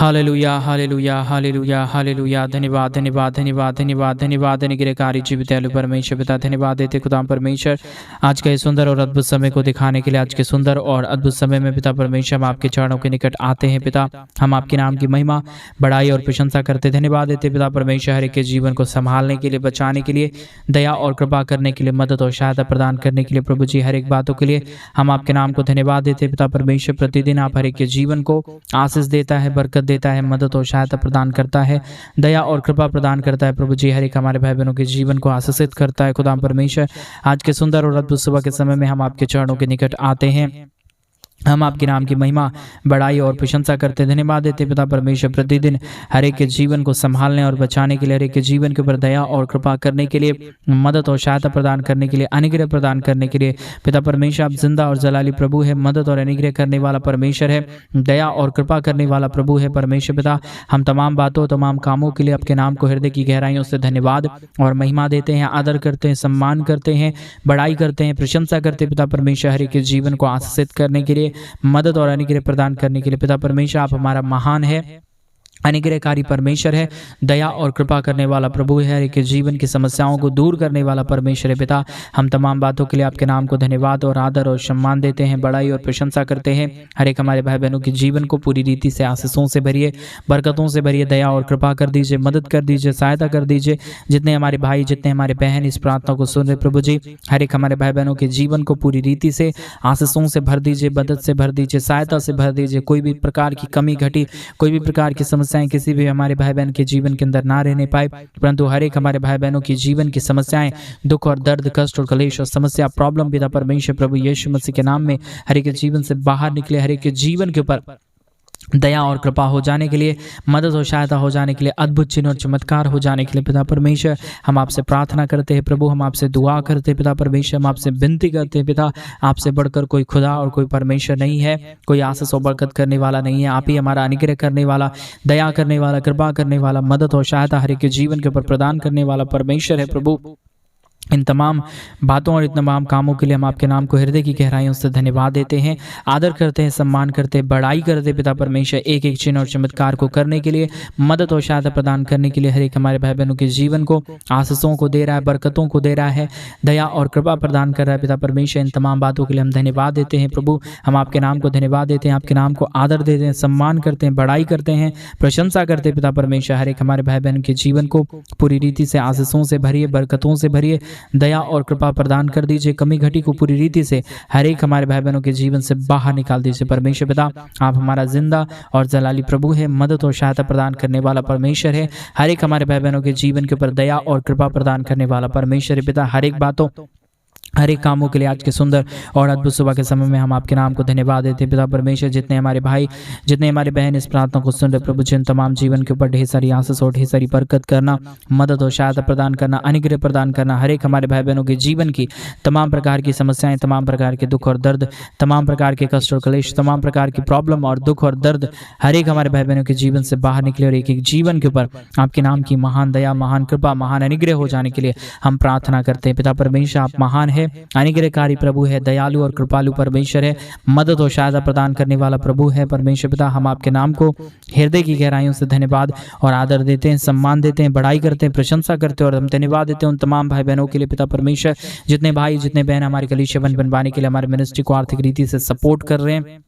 Hallelujah hallelujah hallelujah hallelujah. धन्यवाद धन्यवाद धन्यवाद धन्यवाद धन्यवाद। निग्रहकारी जीवित दयालु परमेश्वर पिता, धन्यवाद देते खुदा परमेश्वर आज के सुंदर और अद्भुत समय को दिखाने के लिए। आज के सुंदर और अद्भुत समय में पिता परमेश्वर हम आपके चरणों के निकट आते हैं पिता। हम आपके नाम की महिमा, बड़ाई और प्रशंसा करते धन्यवाद देते पिता परमेश्वर, हर एक के जीवन को संभालने के लिए, बचाने के लिए, दया और कृपा करने के लिए, मदद और सहायता प्रदान करने के लिए प्रभु जी, हर एक बातों के लिए हम आपके नाम को धन्यवाद देते पिता परमेश्वर। प्रतिदिन आप हर एक के जीवन को आशीष देता है, बरकत देता है, मदद और सहायता प्रदान करता है, दया और कृपा प्रदान करता है प्रभु जी। हर एक हमारे भाई बहनों के जीवन को आशीषित करता है खुदा परमेश्वर। आज के सुंदर और अद्भुत सुबह के समय में हम आपके चरणों के निकट आते हैं। हम आपके नाम की महिमा, बड़ाई और प्रशंसा करते धन्यवाद देते पिता परमेश्वर। प्रतिदिन हर एक के जीवन को संभालने और बचाने के लिए, हर एक के जीवन के ऊपर दया और कृपा करने के लिए, मदद और सहायता प्रदान करने के लिए, अनुग्रह प्रदान करने के लिए पिता परमेश्वर आप जिंदा और जलाली प्रभु है, मदद और अनुग्रह करने वाला परमेश्वर है, दया और कृपा करने वाला प्रभु है परमेश्वर पिता। हम तमाम बातों, तमाम कामों के लिए आपके नाम को हृदय की गहराइयों से धन्यवाद और महिमा देते हैं, आदर करते हैं, सम्मान करते हैं, बड़ाई करते हैं, प्रशंसा करते पिता परमेश्वर। हर एक के जीवन को आशीषित करने के लिए, मदद और अनुग्रह प्रदान करने के लिए पिता परमेश्वर आप हमारा महान है, अनुग्रहकारी परमेश्वर है, दया और कृपा करने वाला प्रभु है, हर एक के जीवन की समस्याओं को दूर करने वाला परमेश्वर है पिता। हम तमाम बातों के लिए आपके नाम को धन्यवाद और आदर और सम्मान देते हैं, बड़ाई और प्रशंसा करते हैं। हर एक हमारे भाई बहनों के जीवन को पूरी रीति से आशीषों से भरिए, बरकतों से भरिए, दया और कृपा कर दीजिए, मदद कर दीजिए, सहायता कर दीजिए। जितने हमारे भाई, जितने हमारे बहन इस प्रार्थना को सुन रहे प्रभु जी, हर एक हमारे भाई बहनों के जीवन को पूरी रीति से आशीषों से भर दीजिए, मदद से भर दीजिए, सहायता से भर दीजिए। कोई भी प्रकार की कमी घटी, कोई भी प्रकार की समस्याएं किसी भी हमारे भाई बहन के जीवन के अंदर ना रहने पाए, परंतु हर एक हमारे भाई बहनों की जीवन की समस्याएं, दुख और दर्द, कष्ट और कलेश और समस्या, प्रॉब्लम पिता परमेश्वर प्रभु यीशु मसीह के नाम में हर एक के जीवन से बाहर निकले। हर एक के जीवन के ऊपर दया और कृपा हो जाने के लिए, मदद और सहायता हो जाने के लिए, अद्भुत चिन्ह और चमत्कार हो जाने के लिए पिता परमेश्वर हम आपसे प्रार्थना करते हैं प्रभु। हम आपसे दुआ करते हैं पिता परमेश्वर, हम आपसे विनती करते हैं पिता। आपसे बढ़कर कोई खुदा और कोई परमेश्वर नहीं है, कोई आशीष और बरकत करने वाला नहीं है। आप ही हमारा अनुग्रह करने वाला, दया करने वाला, कृपा करने वाला, मदद और सहायता हर एक के जीवन के ऊपर प्रदान करने वाला परमेश्वर है प्रभु। इन तमाम बातों और इन तमाम कामों के लिए हम आपके नाम को हृदय की गहराइयों से धन्यवाद देते हैं, आदर करते हैं, सम्मान करते हैं, बड़ाई करते हैं पिता परमेश्वर। एक एक चिन्ह और चमत्कार को करने के लिए, मदद और सहायता प्रदान करने के लिए, हर एक हमारे भाई बहनों के जीवन को आशीषों को दे रहा है, बरकतों को दे रहा है, दया और कृपा प्रदान कर रहा है पिता परमेश्वर। इन तमाम बातों के लिए हम धन्यवाद देते हैं प्रभु। हम आपके नाम को धन्यवाद देते हैं, आपके नाम को आदर देते हैं, सम्मान करते हैं, बड़ाई करते हैं, प्रशंसा करते हैं पिता परमेश्वर। हर एक हमारे भाई बहन के जीवन को पूरी रीति से आशीषों से भरिए, बरकतों से भरिए, दया और कृपा प्रदान कर दीजिए। कमी घटी को पूरी रीति से हर एक हमारे भाई बहनों के जीवन से बाहर निकाल दीजिए परमेश्वर पिता। आप हमारा जिंदा और जलाली प्रभु है, मदद और सहायता प्रदान करने वाला परमेश्वर है। हर एक हमारे भाई बहनों के जीवन के ऊपर दया और कृपा प्रदान करने वाला परमेश्वर है पिता। हर एक बातों, हर एक कामों के लिए आज के सुंदर और अद्भुत सुबह के समय में हम आपके नाम को धन्यवाद देते हैं पिता परमेश्वर। जितने हमारे भाई, जितने हमारे बहन इस प्रार्थना को सुन रहे प्रभु जी, तमाम जीवन के ऊपर ढेर सारी आशीष और ढेर सारी बरकत करना, मदद और सहायता प्रदान करना, अनुग्रह प्रदान करना। हर एक हमारे भाई बहनों के जीवन की तमाम प्रकार की समस्याएं, तमाम प्रकार के दुख और दर्द, तमाम प्रकार के कष्ट और क्लेश, तमाम प्रकार की प्रॉब्लम और दुख और दर्द हर एक हमारे भाई बहनों के जीवन से बाहर निकले और एक एक जीवन के ऊपर आपके नाम की महान दया, महान कृपा, महान अनुग्रह हो जाने के लिए हम प्रार्थना करते हैं पिता परमेश्वर। आप महान है, अनुग्रहकारी प्रभु है, दयालु और कृपालु परमेश्वर है, मदद और सहायता प्रदान करने वाला प्रभु है परमेश्वर पिता। हम आपके नाम को हृदय की गहराइयों से धन्यवाद और आदर देते हैं, सम्मान देते हैं, बड़ाई करते हैं, प्रशंसा करते हैं और हम धन्यवाद देते हैं उन तमाम भाई बहनों के लिए पिता परमेश्वर। जितने भाई, जितने बहन हमारे कलीसिया बनवाने के लिए हमारे मिनिस्ट्री को आर्थिक रीति से सपोर्ट कर रहे हैं,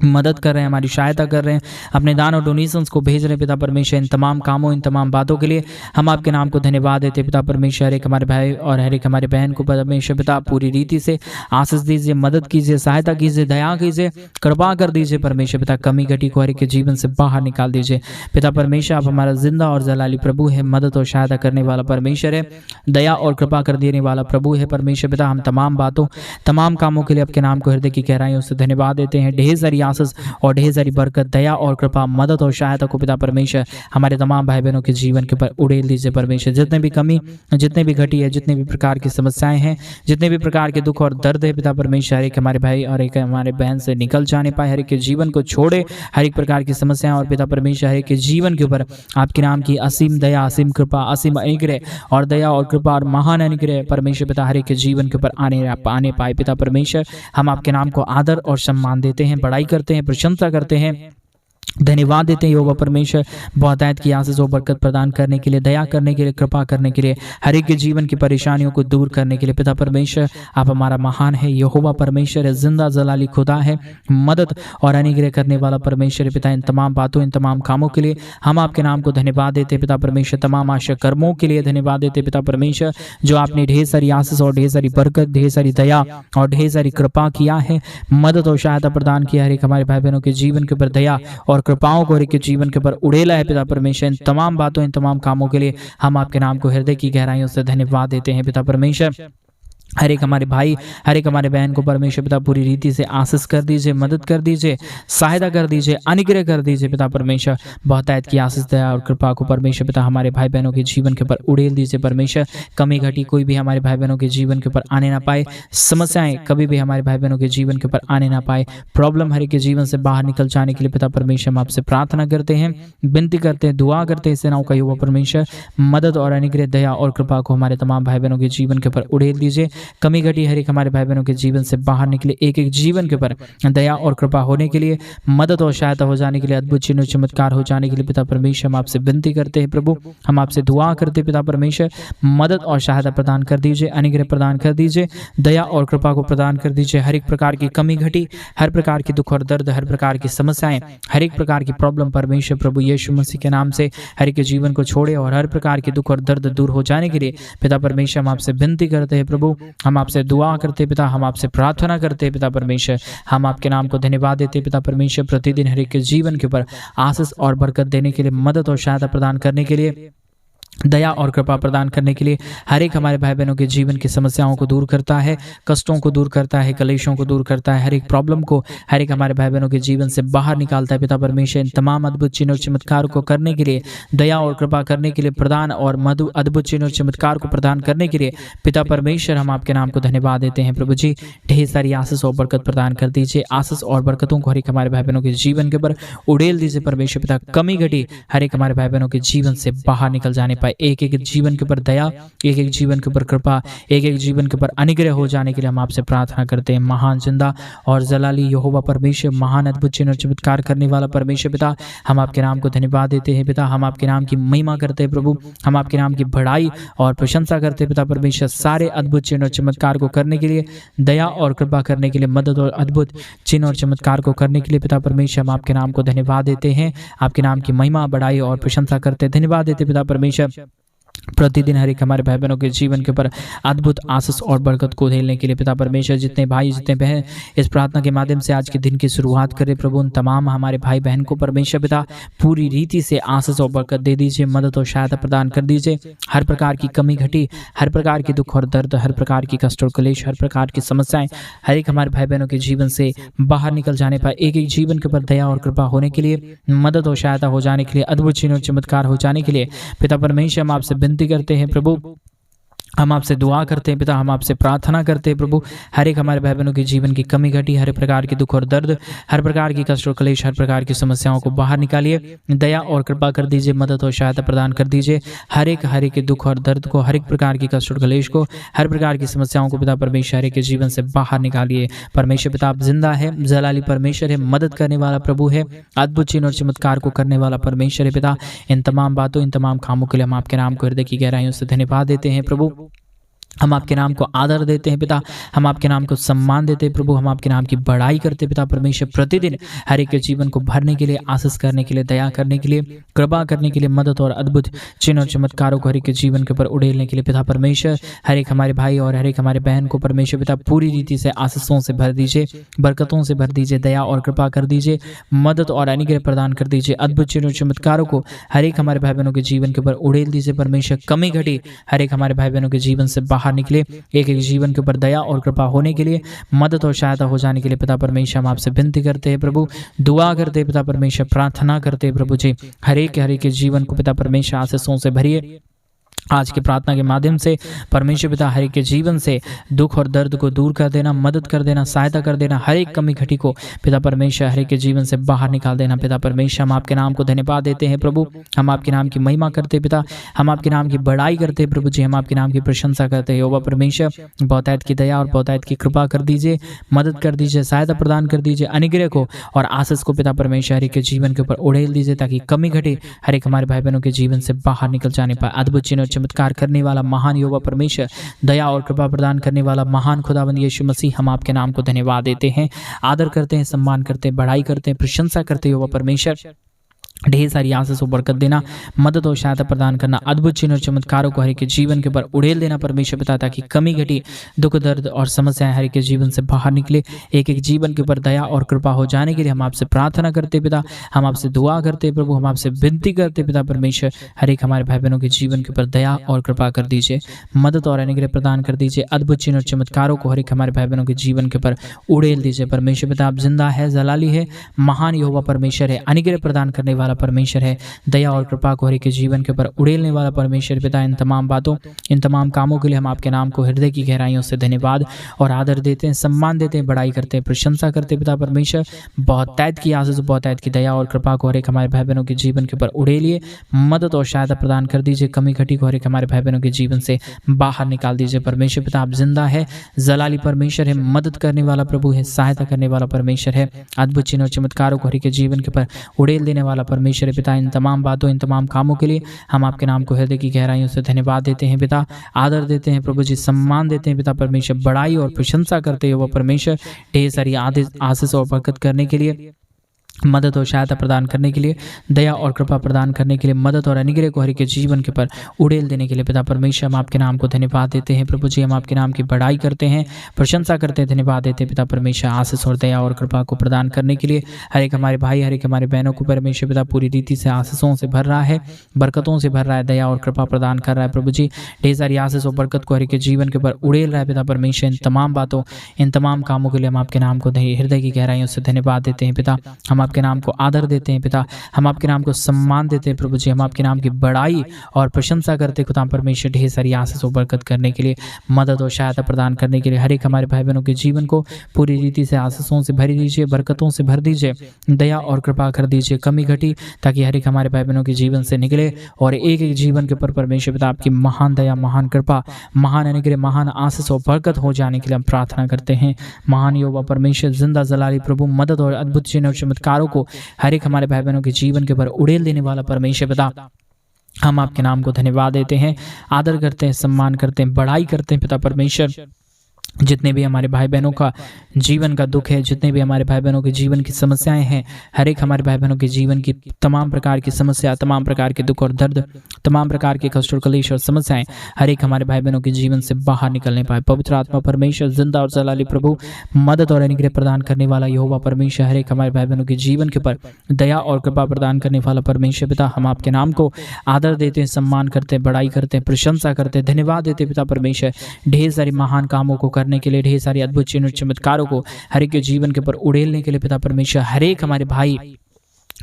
मदद कर रहे हैं, हमारी सहायता कर रहे हैं, अपने दान और डोनेशंस को भेज रहे हैं पिता परमेश्वर। इन तमाम कामों, इन तमाम बातों के लिए हम आपके नाम को धन्यवाद देते हैं पिता परमेश्वर। हर एक हमारे भाई और हर एक हमारे बहन को परमेश्वर पिता पूरी रीति से आशीष दीजिए, मदद कीजिए, सहायता कीजिए, दया कीजिए, कृपा कर दीजिए परमेश्वर पिता। कमी घटी को हर एक के जीवन से बाहर निकाल दीजिए पिता परमेश्वर। आप हमारा जिंदा और जलाली प्रभु है, मदद और सहायता करने वाला परमेश्वर है, दया और कृपा कर देने वाला प्रभु है परमेश्वर पिता। हम तमाम बातों, तमाम कामों के लिए आपके नाम को हृदय की गहराइयों से धन्यवाद देते हैं। ढेर सारी आशीष और ढेर सारी बरकत, दया और कृपा, मदद और सहायता को पिता परमेश्वर हमारे तमाम भाई बहनों के जीवन के ऊपर उड़ेल दीजिए परमेश्वर। जितने भी कमी, जितने भी घटी है, जितने भी प्रकार की समस्याएं हैं, जितने भी प्रकार के दुख और दर्द है पिता परमेश्वर, हर एक हमारे भाई और एक हमारे बहन से निकल जाने पाए, हर एक के जीवन को छोड़े, हर एक प्रकार की समस्याएं और पिता परमेश्वर हर एक के जीवन के ऊपर आपके नाम की असीम दया, असीम कृपा, असीम अनुग्रह और दया और कृपा और महान अनुग्रह परमेश्वर पिता हर एक के जीवन के ऊपर आने पाए पिता परमेश्वर। हम आपके नाम को आदर और सम्मान देते हैं, बड़ाई करते हैं, प्रशंसा करते हैं, धन्यवाद देते हैं यहोवा परमेश्वर बहुतायत की आशीष और बरकत प्रदान करने के लिए, दया करने के लिए, कृपा करने के लिए, हर एक के जीवन की परेशानियों को दूर करने के लिए। पिता परमेश्वर आप हमारा महान है, यहोवा परमेश्वर है, जिंदा जलाली खुदा है, मदद और अनुग्रह करने वाला परमेश्वर है। पिता इन तमाम बातों, इन तमाम कामों के लिए हम आपके नाम को धन्यवाद देते हैं पिता परमेश्वर। तमाम आशा कर्मों के लिए धन्यवाद देते पिता परमेश्वर, जो आपने ढेर सारी आशीष और ढेर सारी बरकत, ढेर सारी दया और ढेर सारी कृपा किया है, मदद और सहायता प्रदान किया। हर एक हमारे भाई बहनों के जीवन के ऊपर दया और कृपाओं को हर एक के जीवन के ऊपर उड़ेला है पिता परमेश्वर। इन तमाम बातों, इन तमाम कामों के लिए हम आपके नाम को हृदय की गहराइयों से धन्यवाद देते हैं पिता परमेश्वर। हर एक हमारे भाई, हर एक हमारे बहन को परमेश्वर पिता पूरी रीति से आशीष कर दीजिए, मदद कर दीजिए, सहायता कर दीजिए, अनुग्रह कर दीजिए पिता परमेश्वर। बहुतायत की आशीष, दया और कृपा को परमेश्वर पिता हमारे भाई बहनों के जीवन के ऊपर उड़ेल दीजिए परमेश्वर। कमी घटी कोई भी हमारे भाई बहनों के जीवन के ऊपर आने ना पाए, समस्याएं कभी भी हमारे भाई बहनों के जीवन के ऊपर आने ना पाए, प्रॉब्लम हर एक के जीवन से बाहर निकल जाने के लिए पिता परमेश्वर हम आपसे प्रार्थना करते हैं, विनती करते हैं, दुआ करते हैं। सेनाओं का यहोवा परमेश्वर मदद और अनुग्रह, दया और कृपा को हमारे तमाम भाई बहनों के जीवन के ऊपर उड़ेल दीजिए। कमी घटी हर एक हमारे भाई बहनों के जीवन से बाहर निकले, एक एक जीवन के ऊपर दया और कृपा होने के लिए, मदद और सहायता हो जाने के लिए, अद्भुत चिन्ह चमत्कार हो जाने के लिए पिता परमेश्वर हम आपसे विनती करते हैं प्रभु। हम आपसे दुआ करते हैं पिता परमेश्वर, मदद और सहायता प्रदान कर दीजिए, अनुग्रह प्रदान कर दीजिए, दया और कृपा को प्रदान कर दीजिए। हर एक प्रकार की कमी घटी, हर प्रकार की दुख और दर्द, हर प्रकार की समस्याएं, हर एक प्रकार की प्रॉब्लम परमेश्वर प्रभु यीशु मसीह के नाम से हर एक के जीवन को छोड़े और हर प्रकार के दुख और दर्द दूर हो जाने के लिए पिता परमेश्वर हम आपसे विनती करते हैं प्रभु। हम आपसे दुआ करते हैं पिता, हम आपसे प्रार्थना करते हैं पिता परमेश्वर। हम आपके नाम को धन्यवाद देते हैं पिता परमेश्वर, प्रतिदिन हर एक के जीवन के ऊपर आशीष और बरकत देने के लिए, मदद और सहायता प्रदान करने के लिए, दया और कृपा प्रदान करने के लिए, हर एक हमारे भाई बहनों के जीवन की समस्याओं को दूर करता है, कष्टों को दूर करता है, कलेशों को दूर करता है, हर एक प्रॉब्लम को हर एक हमारे भाई बहनों के जीवन से बाहर निकालता है पिता परमेश्वर। इन तमाम अद्भुत चिन्ह और चमत्कार को करने के लिए, दया और कृपा करने के लिए, प्रदान और अद्भुत चिन्ह और चमत्कार को प्रदान करने के लिए पिता परमेश्वर हम आपके नाम को धन्यवाद देते हैं प्रभु जी। ढेर सारी आशीष और बरकत प्रदान कर दीजिए, आशीष और बरकतों को हर एक हमारे भाई बहनों के जीवन के ऊपर उड़ेल दीजिए परमेश्वर पिता। कमी घटी हर एक हमारे भाई बहनों के जीवन से बाहर निकल जाने पाए, एक एक जीवन के ऊपर दया, एक एक जीवन के ऊपर कृपा, एक एक जीवन के ऊपर अनुग्रह हो जाने के लिए हम आपसे प्रार्थना करते हैं। महान, जिंदा और जलाली यहोवा परमेश्वर, महान अद्भुत चिन्ह और चमत्कार करने वाला परमेश्वर पिता, हम आपके नाम को धन्यवाद देते हैं पिता। हम आपके नाम की महिमा करते हैं प्रभु, हम आपके नाम की बड़ाई और प्रशंसा करते हैं पिता परमेश्वर। सारे अद्भुत चिन्ह और चमत्कार को करने के लिए, दया और कृपा करने के लिए, मदद और अद्भुत चिन्ह और चमत्कार को करने के लिए पिता परमेश्वर हम आपके नाम को धन्यवाद देते हैं। आपके नाम की महिमा, बड़ाई और प्रशंसा करते हैं, धन्यवाद देते पिता परमेश्वर। प्रतिदिन हर एक हमारे भाई बहनों के जीवन के ऊपर अद्भुत आशीष और बरकत को झेलने के लिए पिता परमेश्वर, जितने भाई जितने बहन इस प्रार्थना के माध्यम से आज के दिन की शुरुआत करें प्रभु, उन तमाम हमारे भाई बहन को परमेश्वर पिता पूरी रीति से आशीष और बरकत दे दीजिए, मदद और सहायता प्रदान कर दीजिए। हर प्रकार की कमी घटी, हर प्रकार की दुख और दर्द, हर प्रकार की कष्ट और क्लेश, हर प्रकार की समस्याएं हर एक हमारे भाई बहनों के जीवन से बाहर निकल जाने पाए, एक एक जीवन के ऊपर दया और कृपा होने के लिए, मदद और सहायता हो जाने के लिए, अद्भुत चिन्ह और चमत्कार हो जाने के लिए पिता परमेश्वर हम आपसे विनती करते हैं प्रभु। हम आपसे दुआ करते हैं पिता, हम आपसे प्रार्थना करते हैं प्रभु। हर एक हमारे भाई बहनों के जीवन की कमी घटी, हर प्रकार की दुख और दर्द, हर प्रकार की कष्ट और क्लेश, हर प्रकार की समस्याओं को बाहर निकालिए, दया और कृपा कर दीजिए, मदद और सहायता प्रदान कर दीजिए। हर एक के दुख और दर्द को, हर एक प्रकार की कष्ट और क्लेश को, हर प्रकार की समस्याओं को पिता परमेश्वर हर एक के जीवन से बाहर निकालिए। परमेश्वर पिता आप जिंदा है, जलाली परमेश्वर है, मदद करने वाला प्रभु है, अद्भुत चिन्ह और चमत्कार को करने वाला परमेश्वर है पिता। इन तमाम बातों, इन तमाम कामों के लिए हम आपके नाम को हृदय की गहराइयों से धन्यवाद देते हैं प्रभु। हम आपके नाम को आदर देते हैं पिता, हम आपके नाम को सम्मान देते हैं प्रभु, हम आपके नाम की बड़ाई करते हैं पिता परमेश्वर। प्रतिदिन हर एक के जीवन को भरने के लिए, आशीष करने के लिए, दया करने के लिए, कृपा करने के लिए, मदद और अद्भुत चिन्ह और चमत्कारों को हर एक के जीवन के ऊपर उड़ेलने के लिए पिता परमेश्वर। हर एक हमारे भाई और हर एक हमारे बहन को परमेश्वर पिता पूरी रीति से आशीषों से भर दीजिए, बरकतों से भर दीजिए, दया और कृपा कर दीजिए, मदद और अनुग्रह प्रदान कर दीजिए। अद्भुत चिन्ह और चमत्कारों को हर एक हमारे भाई बहनों के जीवन के ऊपर उड़ेल दीजिए परमेश्वर। कमी घटी हर एक हमारे भाई बहनों के जीवन से बाहर निकले, एक एक जीवन के ऊपर दया और कृपा होने के लिए, मदद और सहायता हो जाने के लिए पिता परमेश्वर हम आपसे विनती करते हैं प्रभु, दुआ करते हैं पिता परमेश्वर, प्रार्थना करते हैं प्रभु जी। हर एक के जीवन को पिता परमेश्वर आशीषों से भरिए, आज की प्रार्थना के माध्यम से परमेश्वर पिता हर एक के जीवन से दुख और दर्द को दूर कर देना, मदद कर देना, सहायता कर देना, हर एक कमी घटी को पिता परमेश्वर हर एक के जीवन से बाहर निकाल देना। पिता परमेश्वर हम आपके नाम को धन्यवाद देते हैं प्रभु, हम आपके नाम की महिमा करते पिता, हम आपके नाम की बड़ाई करते प्रभु जी, हम आपके नाम की प्रशंसा करते हैं। यहोवा परमेश्वर बहुतायत की दया और बहुतायत की कृपा कर दीजिए, मदद कर दीजिए, सहायता प्रदान कर दीजिए, अनुग्रह को और आशीष को पिता परमेश्वर हर एक के जीवन के ऊपर उड़ेल दीजिए, ताकि कमी घटी हर एक हमारे भाई बहनों के जीवन से बाहर निकल जाने पाए। अद्भुत चिन्ह और चमत्कार करने वाला महान यहोवा परमेश्वर, दया और कृपा प्रदान करने वाला महान खुदावंद यीशु मसीह, हम आपके नाम को धन्यवाद देते हैं, आदर करते हैं, सम्मान करते हैं, बड़ाई करते हैं, प्रशंसा करते हैं। यहोवा परमेश्वर ढेर सारी आशीष और बरकत देना, मदद और सहायता प्रदान करना, अद्भुत चिन्ह और चमत्कारों को हर एक के जीवन के ऊपर उड़ेल देना परमेश्वर पिता, ताकि कमी घटी, दुख दर्द और समस्याएं हर एक के जीवन से बाहर निकले। एक एक जीवन के ऊपर दया और कृपा हो जाने के लिए हम आपसे प्रार्थना करते पिता, हम आपसे दुआ करते प्रभु, हम आपसे विनती करते पिता परमेश्वर, हर एक हमारे भाई बहनों के जीवन के ऊपर दया और कृपा कर दीजिए, मदद और अनुग्रह प्रदान कर दीजिए। अद्भुत चिन्ह और चमत्कारों को हर एक हमारे भाई बहनों के जीवन के ऊपर उड़ेल दीजिए परमेश्वर पिता। आप जिंदा है, जलाली है, महान यहोवा परमेश्वर है, अनुग्रह प्रदान करने वाला परमेश्वर है, दया और कृपा को हर एक के जीवन के ऊपर उड़ेलने वाला परमेश्वर पिता। इन तमाम बातों, इन तमाम कामों के लिए हम आपके नाम को हृदय की गहराइयों से धन्यवाद और आदर देते हैं, सम्मान देते हैं, बड़ाई करते हैं, प्रशंसा करते हैं पिता परमेश्वर। बहुतायत की आशीष, बहुतायत की दया और कृपा को हर एक हमारे भाई बहनों के जीवन के ऊपर उड़ेलिए, मदद और सहायता प्रदान कर दीजिए, कमी घटी को हर एक हमारे भाई बहनों के जीवन से बाहर निकाल दीजिए परमेश्वर पिता। आप जिंदा है, जलाली परमेश्वर है, मदद करने वाला प्रभु है, सहायता करने वाला परमेश्वर है, अद्भुत चिन्ह और चमत्कारों को हर एक के जीवन के ऊपर उड़ेल देने वाला परमेश्वर है पिता। इन तमाम बातों, इन तमाम कामों के लिए हम आपके नाम को हृदय की गहराइयों से धन्यवाद देते हैं पिता, आदर देते हैं प्रभु जी, सम्मान देते हैं पिता परमेश्वर, बड़ाई और प्रशंसा करते हैं वो परमेश्वर। ढेर सारी आशीष और बरकत करने के लिए, मदद और सहायता प्रदान करने के लिए, दया और कृपा प्रदान करने के लिए, मदद और अनुग्रह को हर एक के जीवन के ऊपर उड़ेल देने के लिए पिता परमेश्वर, हम आपके नाम को धन्यवाद देते हैं प्रभु जी, हम आपके नाम की बड़ाई करते हैं, प्रशंसा करते हैं, धन्यवाद देते हैं पिता परमेश्वर। आशीष और दया और कृपा को प्रदान करने के लिए हर एक हमारे भाई, हर एक हमारे बहनों को परमेश्वर पिता पूरी रीति से आशीषों से भर रहा है, बरकतों से भर रहा है, दया और कृपा प्रदान कर रहा है प्रभु जी। ढेर सारी आशीष और बरकत को हर एक के जीवन के ऊपर उड़ेल रहा है पिता परमेश्वर। इन तमाम बातों, इन तमाम कामों के लिए हम आपके नाम को हृदय की गहराइयों से धन्यवाद देते हैं पिता, हम आपके नाम को आदर देते हैं पिता, हम आपके नाम को सम्मान देते हैं प्रभु जी, हम आपके नाम की बड़ाई और प्रशंसा करते हैं खुदा परमेश्वर। ढेर सारी आशीष और बरकत करने के लिए, मदद और सहायता प्रदान करने के लिए हर एक हमारे भाई बहनों के जीवन को पूरी रीति से आशीषों से भर दीजिए, बरकतों से भर दीजिए, दया और कृपा कर दीजिए, कमी घटी ताकि हर एक हमारे भाई बहनों के जीवन से निकले और एक एक जीवन के ऊपर परमेश्वर पिता आपकी महान दया, महान कृपा, महान अनुग्रह, महान आशीष और बरकत हो जाने के लिए हम प्रार्थना करते हैं। महान यहोवा परमेश्वर, जिंदा जलाली प्रभु, मदद और अद्भुत चिन्ह और चमत्कारों को हर एक हमारे भाई बहनों के जीवन के ऊपर उड़ेल देने वाला परमेश्वर पिता, हम आपके नाम को धन्यवाद देते हैं, आदर करते हैं, सम्मान करते हैं, बड़ाई करते हैं पिता परमेश्वर। जितने भी हमारे भाई बहनों का जीवन का दुख है, जितने भी हमारे भाई बहनों के जीवन की समस्याएं हैं, हर एक हमारे भाई बहनों के जीवन की तमाम प्रकार की समस्या, तमाम प्रकार के दुख और दर्द, तमाम प्रकार के कष्ट और कलेश और समस्याएं हर एक हमारे भाई बहनों के जीवन से बाहर निकलने पाए। पवित्र आत्मा परमेश्वर, जिंदा और जलाली प्रभु, मदद और अनुग्रह प्रदान करने वाला यहोवा परमेश्वर, हर एक हमारे भाई बहनों के जीवन के ऊपर दया और कृपा प्रदान करने वाला परमेश्वर पिता, हम आपके नाम को आदर देते हैं, सम्मान करते हैं, बड़ाई करते हैं, प्रशंसा करते हैं, धन्यवाद देते हैं पिता परमेश्वर। ढेर सारी महान कामों को करने के लिए, ढेर सारी अद्भुत चिन्ह चमत्कारों को हर एक के जीवन के ऊपर उड़ेलने के लिए पिता परमेश्वर, हर एक हमारे भाई,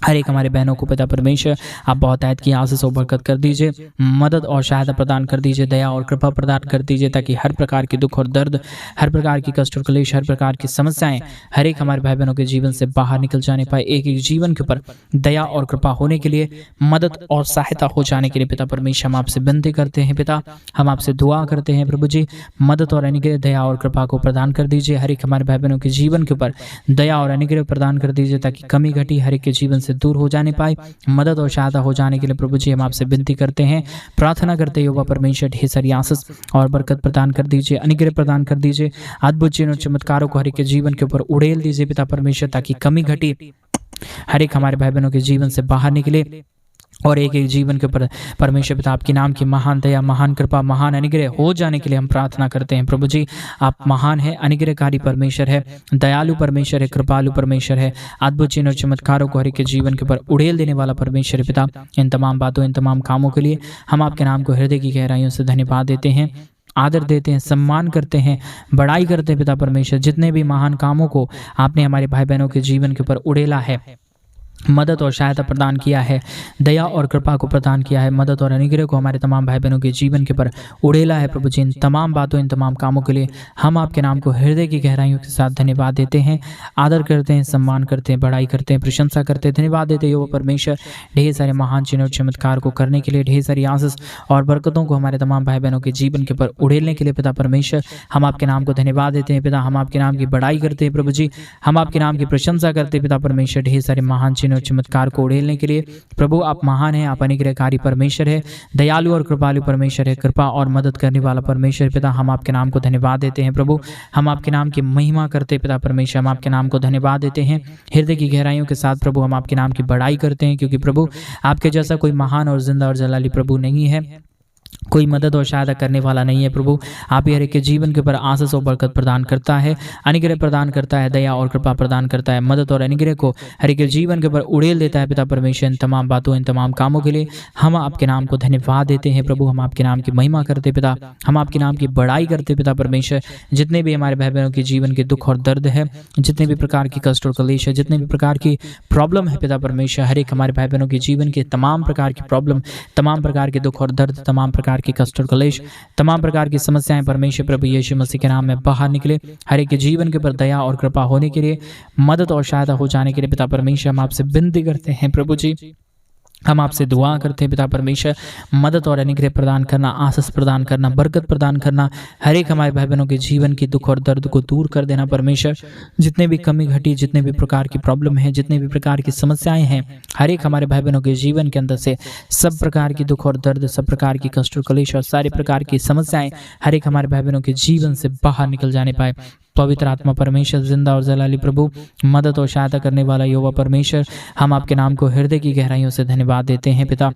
हर एक हमारे बहनों को पिता परमेश्वर आप बहुतायत की आशीष और बरकत कर दीजिए, मदद और सहायता प्रदान कर दीजिए, दया और कृपा प्रदान कर दीजिए, ताकि हर प्रकार के दुख और दर्द, हर प्रकार की कष्ट और क्लेश, हर प्रकार की समस्याएं हर एक हमारे भाई बहनों के जीवन से बाहर निकल जाने पाए। एक एक जीवन के ऊपर दया और कृपा होने के लिए, मदद और सहायता हो जाने के लिए पिता परमेश्वर हम आपसे विनती करते हैं पिता, हम आपसे दुआ करते हैं प्रभु जी, मदद और अनुग्रह, दया और कृपा को प्रदान कर दीजिए, हर एक हमारे भाई बहनों के जीवन के ऊपर दया और अनुग्रह प्रदान कर दीजिए, ताकि कमी घटी हर एक के जीवन से दूर हो जाने पाए, मदद और सहायता हो जाने के लिए प्रभु जी हम आपसे विनती करते हैं, प्रार्थना करते हैं। यहोवा परमेश्वर, ढेर सारी आशीष और बरकत प्रदान कर दीजिए, अनुग्रह प्रदान कर दीजिए, अद्भुत चिन्ह और चमत्कारों को हर एक के जीवन के ऊपर उड़ेल दीजिए पिता परमेश्वर, ताकि कमी घटी हर एक हमारे भाई बहनों के जीवन से बाहर निकले और एक एक जीवन के ऊपर परमेश्वर पिता आपके नाम की महान दया, महान कृपा, महान अनुग्रह हो जाने के लिए हम प्रार्थना करते हैं। प्रभु जी आप महान है, अनुग्रहकारी परमेश्वर है, दयालु परमेश्वर है, कृपालु परमेश्वर है, अद्भुत चिन्ह और चमत्कारों को हर एक के जीवन के ऊपर उड़ेल देने वाला परमेश्वर पिता। इन तमाम बातों, इन तमाम कामों के लिए हम आपके नाम को हृदय की गहराइयों से धन्यवाद देते हैं, आदर देते हैं, सम्मान करते हैं, बड़ाई करते हैं पिता परमेश्वर। जितने भी महान कामों को आपने हमारे भाई बहनों के जीवन के ऊपर उड़ेला है, मदद और सहायता प्रदान किया है, दया और कृपा को प्रदान किया है, मदद और अनुग्रह को हमारे तमाम भाई बहनों के जीवन के पर उड़ेला है। प्रभु जी, इन तमाम बातों, इन तमाम कामों के लिए हम आपके नाम को हृदय की गहराइयों के साथ धन्यवाद देते हैं, आदर करते हैं, सम्मान करते हैं, बड़ाई करते हैं, प्रशंसा करते हैं, धन्यवाद देते हैं। यहोवा परमेश्वर, ढेर सारे महान चिन्ह और चमत्कार को करने के लिए, ढेर सारी आशीष और बरकतों को हमारे तमाम भाई बहनों के जीवन के पर उड़ेलने के लिए पिता परमेश्वर, हम आपके नाम को धन्यवाद देते हैं। पिता, हम आपके नाम की बड़ाई करते हैं। प्रभु जी, हम आपके नाम की प्रशंसा करते हैं। पिता परमेश्वर, ढेर सारे महान चिन्ह और चमत्कार को उड़ेलने के लिए प्रभु आप महान हैं, आप अनुग्रहकारी परमेश्वर है, दयालु और कृपालु परमेश्वर है, कृपा और मदद करने वाला परमेश्वर। पिता, हम आपके नाम को धन्यवाद देते हैं। प्रभु, हम आपके नाम की महिमा करते हैं। पिता परमेश्वर, हम आपके नाम को धन्यवाद देते हैं हृदय की गहराइयों के साथ। प्रभु, हम आपके नाम की बड़ाई करते हैं, क्योंकि प्रभु आपके जैसा कोई महान और जिंदा और जलाली प्रभु नहीं है, कोई मदद और सहायता करने वाला नहीं है। प्रभु, आप ही हर एक के जीवन के ऊपर आशीष और बरकत प्रदान करता है, अनुग्रह प्रदान करता है, दया और कृपा प्रदान करता है, मदद और अनुग्रह को हर एक के जीवन के ऊपर उड़ेल देता है। पिता परमेश्वर, इन तमाम बातों, इन तमाम कामों के लिए हम आपके नाम को धन्यवाद देते हैं। प्रभु, हम आपके नाम की महिमा करते पिता, हम आपके नाम की बड़ाई करते पिता परमेश्वर। जितने भी हमारे भाई बहनों के जीवन के दुख और दर्द है, जितने भी प्रकार की कष्ट और कलेश है, जितने भी प्रकार की प्रॉब्लम है पिता परमेश्वर, हर एक हमारे भाई बहनों के जीवन के तमाम प्रकार की प्रॉब्लम, तमाम प्रकार के दुख और दर्द, तमाम प्रकार की कष्ट और कलेश, तमाम प्रकार की समस्याएं परमेश्वर प्रभु यीशु मसीह के नाम में बाहर निकले। हर एक के जीवन के ऊपर दया और कृपा होने के लिए, मदद और सहायता हो जाने के लिए पिता परमेश्वर हम आपसे विनती करते हैं। प्रभु जी, हम आपसे दुआ करते हैं पिता परमेश्वर, मदद और अनुग्रह प्रदान करना, आशीष प्रदान करना, बरकत प्रदान करना, हर एक हमारे भाई बहनों के जीवन की दुख और दर्द को दूर कर देना परमेश्वर। जितने भी कमी घटी, जितने भी प्रकार की प्रॉब्लम है, जितने भी प्रकार की समस्याएं हैं, हर एक हमारे भाई बहनों के जीवन के अंदर से सब प्रकार की दुख और दर्द, सब प्रकार की कष्ट और कलेश और सारे प्रकार की समस्याएं हर एक हमारे भाई बहनों के जीवन से बाहर निकल जाने पाए। पवित्र आत्मा परमेश्वर, जिंदा और जलाली प्रभु, मदद और सहायता करने वाला यहोवा परमेश्वर, हम आपके नाम को हृदय की गहराइयों से धन्यवाद देते हैं। पिता,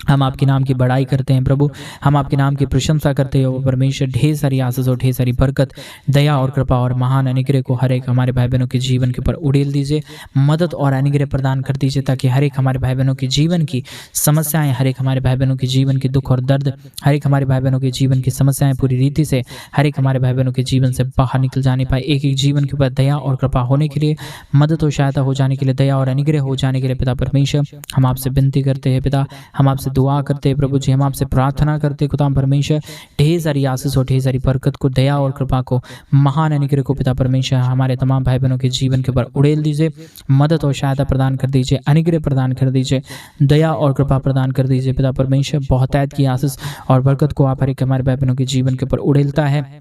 हम आपके नाम की बड़ाई करते हैं। प्रभु, हम आपके नाम की प्रशंसा करते हैं। वो परमेश्वर, ढेर सारी आशीष और ढेर सारी बरकत, दया और कृपा और महान अनुग्रह को हर एक हमारे भाई बहनों के जीवन के ऊपर उड़ेल दीजिए, मदद और अनुग्रह प्रदान कर दीजिए, ताकि हर एक हमारे भाई बहनों के जीवन की समस्याएं, हर एक हमारे भाई बहनों के जीवन के दुख और दर्द, हर एक हमारे भाई बहनों के जीवन की समस्याएं पूरी रीति से हर एक हमारे भाई बहनों के जीवन से बाहर निकल जाने पाए। एक एक जीवन के ऊपर दया और कृपा होने के लिए, मदद और सहायता हो जाने के लिए, दया और अनुग्रह हो जाने के लिए पिता परमेश्वर हम आपसे विनती करते हैं। पिता, हम आपसे दुआ करते हैं। प्रभु जी, हम आपसे प्रार्थना करते खुदा परमेश्वर, ढेर सारी आशीष और ढेर सारी बरकत को, दया और कृपा को, महान अनुग्रह को पिता परमेश्वर हमारे तमाम भाई बहनों के जीवन के ऊपर उड़ेल दीजिए, मदद और सहायता प्रदान कर दीजिए, अनुग्रह प्रदान कर दीजिए, दया और कृपा प्रदान कर दीजिए। पिता परमेश्वर, बहुतायत की आशीष और बरकत को आप हर एक हमारे भाई बहनों के जीवन के ऊपर उड़ेलता है,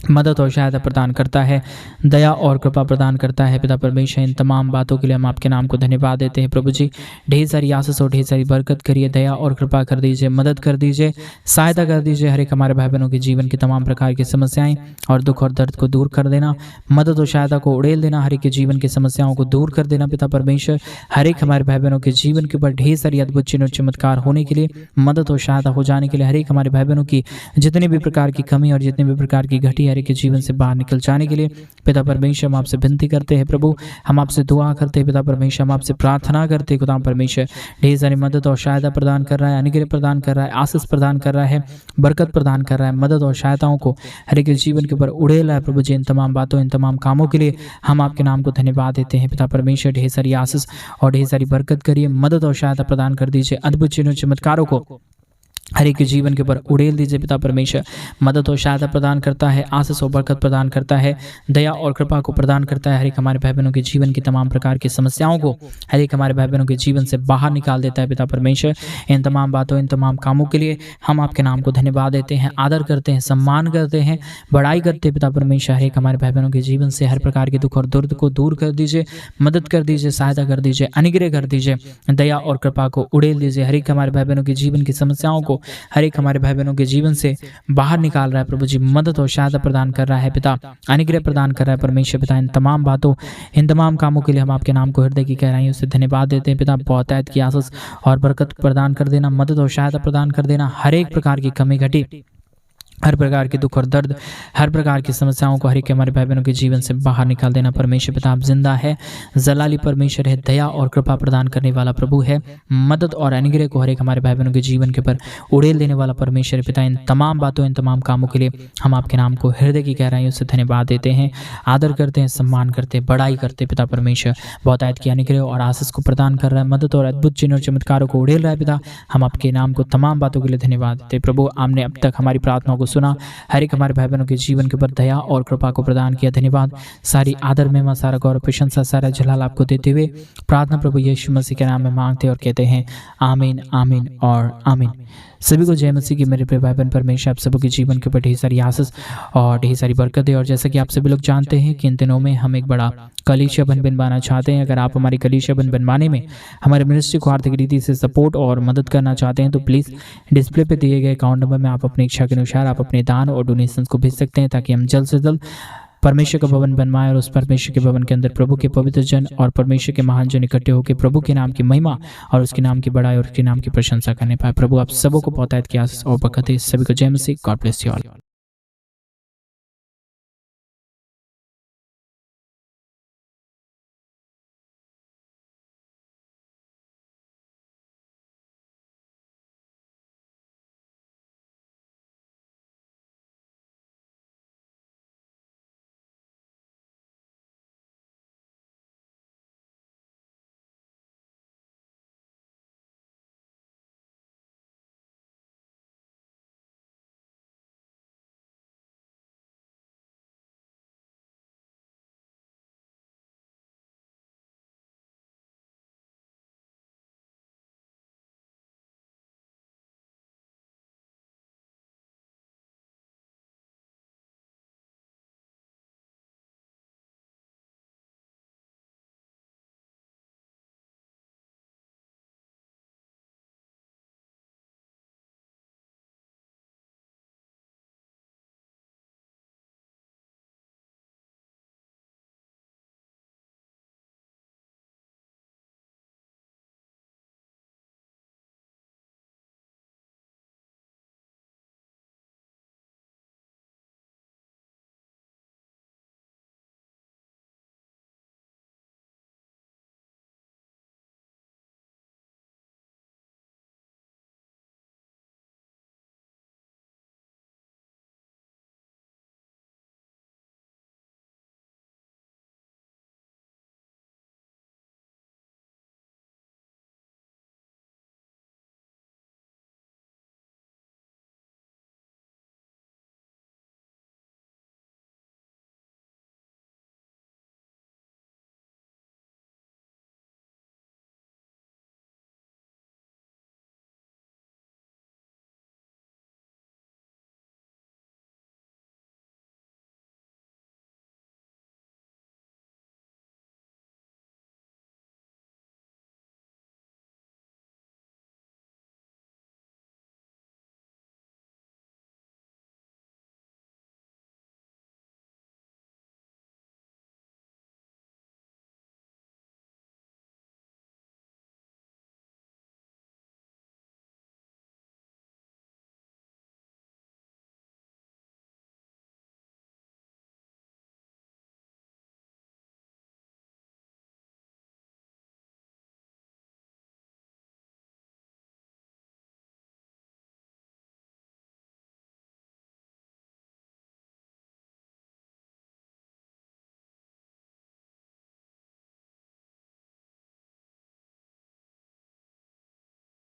मदद और सहायता प्रदान करता है, दया और कृपा प्रदान करता है। पिता परमेश्वर, इन तमाम बातों के लिए हम आपके नाम को धन्यवाद देते हैं। प्रभु जी, ढेर सारी आशीष और ढेर सारी बरकत करिए, दया और कृपा कर दीजिए, मदद कर दीजिए, सहायता कर दीजिए। हर एक हमारे भाई बहनों के जीवन की तमाम प्रकार की समस्याएं और दुख और दर्द को दूर कर देना, मदद और सहायता को उड़ेल देना, हर एक के जीवन की समस्याओं को दूर कर देना। पिता परमेश्वर, हर एक हमारे भाई बहनों के जीवन के ऊपर ढेर सारी अद्भुत चिन्ह और चमत्कार होने के लिए, मदद और सहायता हो जाने के लिए, हर एक हमारे भाई बहनों की जितने भी प्रकार की कमी और जितने भी प्रकार की घटी हर एक के जीवन से निकल जाने के लिए पिता परमेश्वर हम आपसे विनती करते हैं। प्रभु, हम आपसे दुआ करते हैं। पिता परमेश्वर, हम आपसे प्रार्थना करते हैं। खुदा परमेश्वर, ढेर सारी मदद और सहायता प्रदान कर रहा है, अनुग्रह प्रदान कर रहा है, आशीष प्रदान कर रहा है, बरकत प्रदान कर रहा है, मदद और सहायताओं को हर एक जीवन के ऊपर उड़ेला है। प्रभु जी, इन तमाम बातों, इन तमाम कामों के लिए हम आपके नाम को धन्यवाद देते हैं। पिता परमेश्वर, ढेर सारी आशीष और ढेर सारी बरकत करिए, मदद और सहायता प्रदान कर दीजिए, अद्भुत चिन्हों चमत्कारों को हर एक के जीवन के ऊपर उड़ेल दीजिए। पिता परमेश्वर, मदद और सहायता प्रदान करता है, आशीष और बरकत प्रदान करता है, दया और कृपा को प्रदान करता है। हर एक हमारे भाई बहनों के जीवन की तमाम प्रकार की समस्याओं को हर एक हमारे भाई बहनों के जीवन से बाहर निकाल देता है। पिता परमेश्वर, इन तमाम बातों, इन तमाम कामों के लिए हम आपके नाम को धन्यवाद देते हैं, आदर करते हैं, सम्मान करते हैं, बड़ाई करते हैं। पिता परमेश्वर, हर एक हमारे भाई बहनों के जीवन से हर प्रकार के दुख और दर्द को दूर कर दीजिए, मदद कर दीजिए, सहायता कर दीजिए, अनुग्रह कर दीजिए, दया और कृपा को उड़ेल दीजिए। हर एक हमारे भाई बहनों के जीवन की समस्याओं को हर एक हमारे भाई बहनों के जीवन से बाहर निकाल रहा है। प्रभु जी, मदद और सहायता प्रदान कर रहा है। पिता, अनुग्रह प्रदान कर रहा है। परमेश्वर पिता, इन तमाम बातों, इन तमाम कामों के लिए हम आपके नाम को हृदय की गहराइयों से धन्यवाद देते हैं। पिता, बहुतायत की आशीष और बरकत प्रदान कर देना, मदद और सहायता प्रदान कर देना, हर एक प्रकार की कमी घटी हर प्रकार के दुख और दर्द, हर प्रकार की समस्याओं को हर एक हमारे भाई बहनों के जीवन से बाहर निकाल देना। परमेश्वर पिता आप जिंदा है, जलाली परमेश्वर है, दया और कृपा प्रदान करने वाला प्रभु है, मदद और अनुग्रह को हर एक हमारे भाई बहनों के जीवन के ऊपर उड़ेल देने वाला परमेश्वर पिता। इन तमाम बातों, इन तमाम कामों के लिए हम आपके नाम को हृदय की गहराइयों से धन्यवाद देते हैं, आदर करते हैं, सम्मान करते हैं, बड़ाई करते हैं पिता। परमेश्वर बहुत आयत की अनुग्रह और आशीष को प्रदान कर रहा है, मदद और अद्भुत चिन्ह और चमत्कारों को उड़ेल रहा है पिता। हम आपके नाम को तमाम बातों के लिए धन्यवाद देते हैं प्रभु। आपने अब तक हमारी प्रार्थनाओं को सुना, हर एक हमारे भाई बहनों के जीवन के ऊपर दया और कृपा को प्रदान किया। धन्यवाद। सारी आदर महिमा, सारा गौरव, प्रशंसा, सारा जलाल आपको देते हुए प्रार्थना प्रभु यीशु मसीह के नाम में मांगते और कहते हैं आमीन, आमीन और आमीन। सभी को जय मसीह की मेरे प्रिय भाई बहन। परमेश्वर आप सबों के जीवन के ऊपर ढेर सारी आशीष और ढेर सारी बरकत है। और जैसा कि आप सभी लोग जानते हैं कि इन दिनों में हम एक बड़ा कलीसिया बनवाना चाहते हैं। अगर आप हमारी कलीसिया बनवाने में हमारे मिनिस्ट्री को आर्थिक रीति से सपोर्ट और मदद करना चाहते हैं तो प्लीज़ डिस्प्ले पे दिए गए अकाउंट नंबर में आप अपनी इच्छा के अनुसार आप अपने दान और डोनेशंस को भेज सकते हैं, ताकि हम जल्द से जल्द परमेश्वर का भवन बनवाएं और उस परमेश्वर के भवन के अंदर प्रभु के पवित्र जन और परमेश्वर के महान जन इकट्ठे होकर प्रभु के नाम की महिमा और उसके नाम की बड़ाई और उसके नाम की प्रशंसा करने पाए। प्रभु आप सबों को बहुत आयत की आशीष और बरकत है। सभी को जय मसीह। God bless you all.